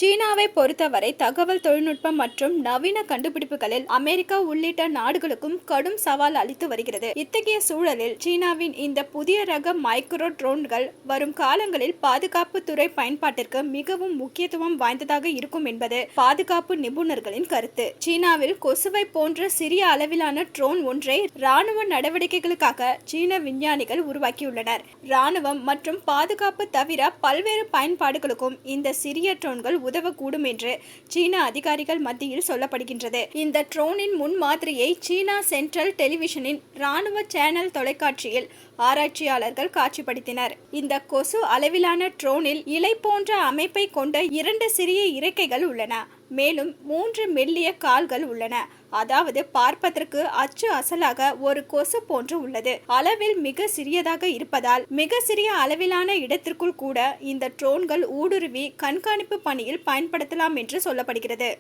சீனாவை பொறுத்தவரை தகவல் தொழில்நுட்பம் மற்றும் நவீன கண்டுபிடிப்புகளில் அமெரிக்கா உள்ளிட்ட நாடுகளுக்கும் கடும் சவால் அளித்து வருகிறது. இத்தகைய சூழலில் சீனாவின் இந்த புதிய ரக மைக்ரோ ட்ரோன்கள் வரும் காலங்களில் பாதுகாப்பு துறை பயன்பாட்டிற்கு மிகவும் முக்கியத்துவம் வாய்ந்ததாக இருக்கும் என்பது பாதுகாப்பு நிபுணர்களின் கருத்து. சீனாவில் கொசுவை போன்ற சிறிய அளவிலான ட்ரோன் ஒன்றை ராணுவ நடவடிக்கைகளுக்காக சீன விஞ்ஞானிகள் உருவாக்கியுள்ளனர். ராணுவம் மற்றும் பாதுகாப்பு தவிர பல்வேறு பயன்பாடுகளுக்கும் இந்த சிறிய ட்ரோன்கள் உதவக்கூடும் என்று சீன அதிகாரிகள் மத்தியில் சொல்லப்படுகின்றது. இந்த ட்ரோனின் முன்மாதிரியை சீனா சென்ட்ரல் டெலிவிஷனின் ராணுவ சேனல் தொலைக்காட்சியில் ஆராய்ச்சியாளர்கள் காட்சிப்படுத்தினர். இந்த கொசு அளவிலான ட்ரோனில் இலை போன்ற அமைப்பை கொண்ட 2 சிறிய இறக்கைகள் உள்ளன. மேலும் 3 மெல்லிய கால்கள் உள்ளன. அதாவது பார்ப்பதற்கு அச்சு அசலாக ஒரு கொசு போன்று உள்ளது. அளவில் மிக சிறியதாக இருப்பதால் மிக சிறிய அளவிலான இடத்திற்குள் கூட இந்த ட்ரோன்கள் ஊடுருவி கண்காணிப்பு பணியில் பயன்படுத்தலாம் என்று சொல்லப்படுகிறது.